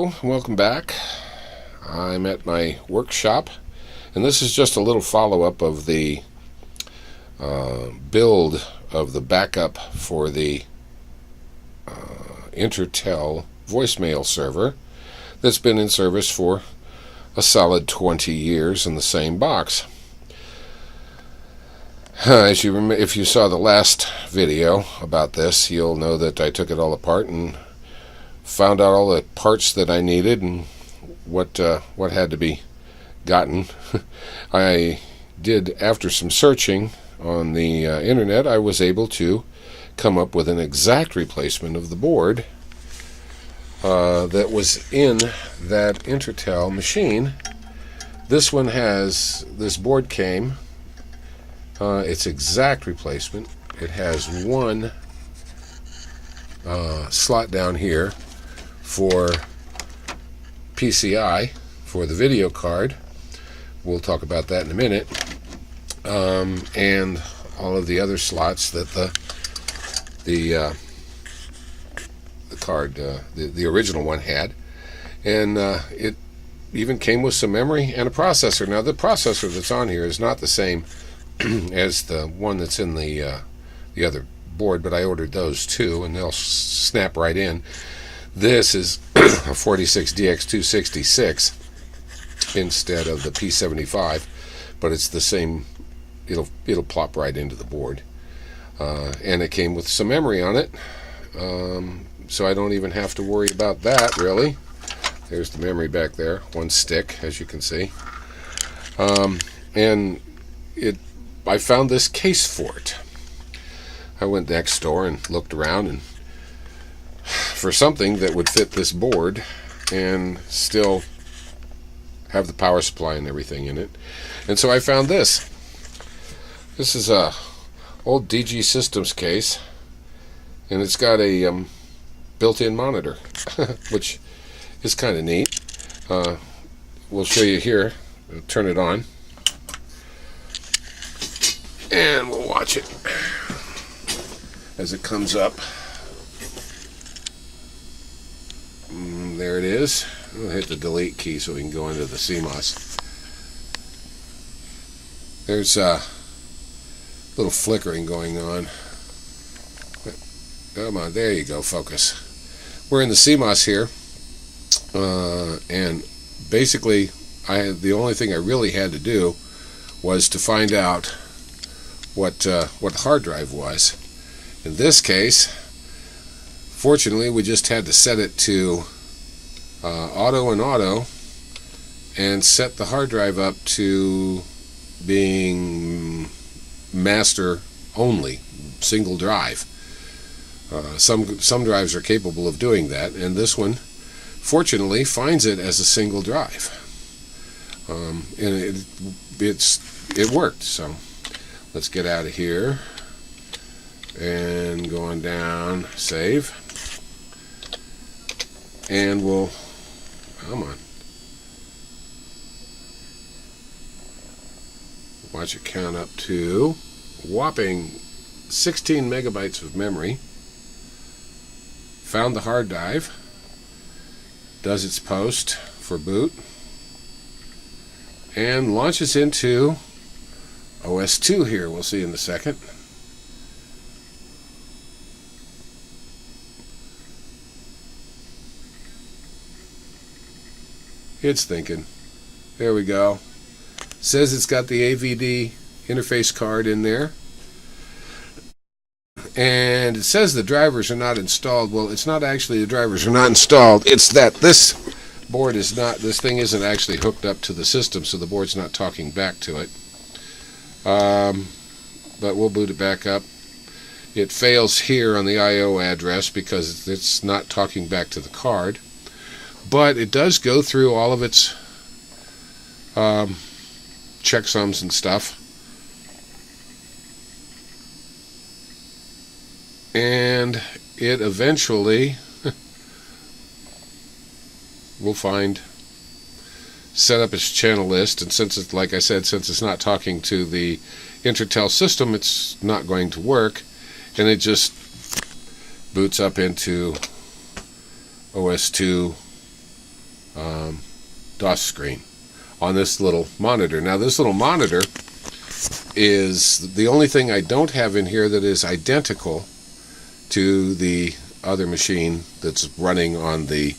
Hello, welcome back. I'm at my workshop, and this is just a little follow-up of the build of the backup for the Intertel voicemail server that's been in service for a solid 20 years in the same box. As you if you saw the last video about this, you'll know that I took it all apart and found out all the parts that I needed and what had to be gotten. I did, after some searching on the internet, I was able to come up with an exact replacement of the board that was in that Intertel machine. This board came, its exact replacement. It has one slot down here for PCI, for the video card. We'll talk about that in a minute. And all of the other slots that the card, the original one had. And it even came with some memory and a processor. Now, the processor that's on here is not the same as the one that's in the other board, but I ordered those too, and they'll snap right in. This is a 46DX266 instead of the P75, but it's the same. It'll plop right into the board, and it came with some memory on it, so I don't even have to worry about that really. There's the memory back there, one stick, as you can see, and I found this case for it. I went next door and looked around and for something that would fit this board and still have the power supply and everything in it. And so I found this. This is a old DG Systems case, and it's got a built-in monitor, which is kind of neat. We'll show you here. I'll turn it on, and we'll watch it as it comes up. There it is. We'll hit the delete key so we can go into the CMOS. There's a little flickering going on. Come on, there you go, focus. We're in the CMOS here, and basically the only thing I really had to do was to find out what the hard drive was. In this case, fortunately, we just had to set it to auto and set the hard drive up to being master only, single drive. Some drives are capable of doing that, and this one fortunately finds it as a single drive, and it worked. So let's get out of here and go on down, save, and we'll come on, watch it count up to whopping 16 megabytes of memory. Found the hard drive, does its post for boot, and launches into OS2 here. We'll see in a second. It's thinking. There we go. Says it's got the AVD interface card in there. And it says the drivers are not installed. Well, it's not actually the drivers are not installed. It's that this thing isn't actually hooked up to the system, so the board's not talking back to it. But we'll boot it back up. It fails here on the I/O address because it's not talking back to the card. But it does go through all of its checksums and stuff. And it eventually will set up its channel list, and since it's, like I said, since it's not talking to the Intertel system, it's not going to work, and it just boots up into OS2 DOS screen on this little monitor. Now this little monitor is the only thing I don't have in here that is identical to the other machine that's running on the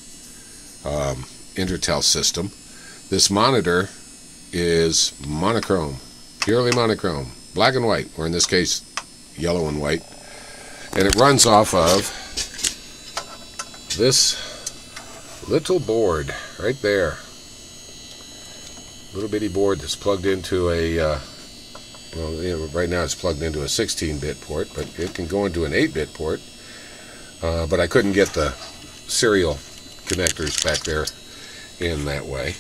Intertel system. This monitor is monochrome, purely monochrome, black and white, or in this case yellow and white, and it runs off of this little board right there, little bitty board that's plugged into a right now it's plugged into a 16-bit port, but it can go into an 8-bit port, but I couldn't get the serial connectors back there in that way.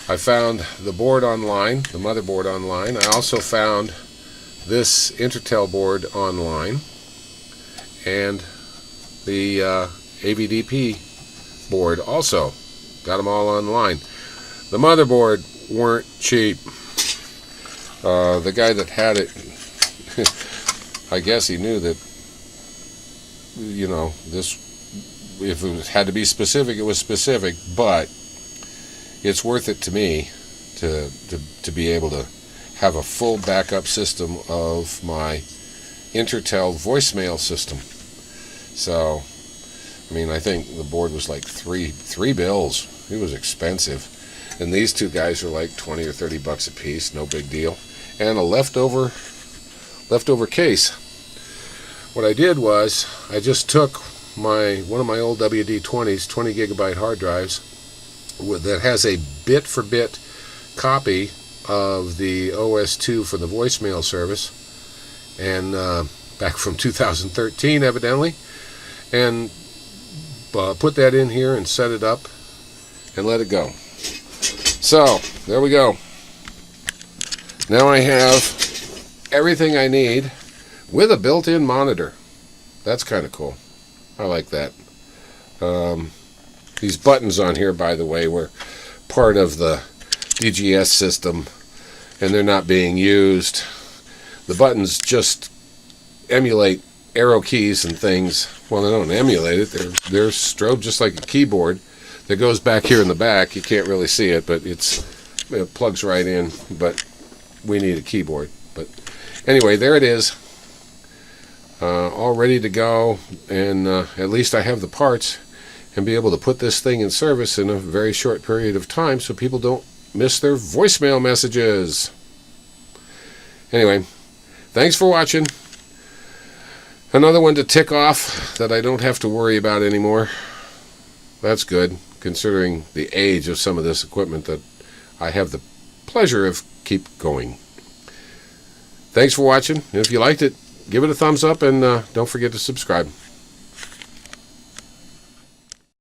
I found the board online, the motherboard online. I also found this Intertel board online and the AVDP board also. Got them all online. The motherboard weren't cheap. The guy that had it, I guess he knew that, you know, this, if it had to be specific, it was specific, but it's worth it to me to be able to have a full backup system of my Intertel voicemail system. So, I mean, I think the board was like three bills. It was expensive. And these two guys are like 20 or 30 bucks a piece, no big deal. And a leftover case. What I did was I just took one of my old WD-20s, 20 gigabyte hard drives that has a bit for bit copy of the OS2 for the voicemail service, and back from 2013 evidently, and put that in here and set it up and let it go. So there we go. Now I have everything I need with a built-in monitor. That's kind of cool. I like that. These buttons on here, by the way, were part of the DGS system, and they're not being used. The buttons just emulate arrow keys and things. Well, they don't emulate it. They're strobed just like a keyboard that goes back here in the back. You can't really see it, but it plugs right in. But we need a keyboard. But anyway, there it is. All ready to go, and at least I have the parts and be able to put this thing in service in a very short period of time so people don't miss their voicemail messages. Anyway, thanks for watching. Another one to tick off that I don't have to worry about anymore. That's good, considering the age of some of this equipment that I have the pleasure of keep going. Thanks for watching. If you liked it, give it a thumbs up, and don't forget to subscribe.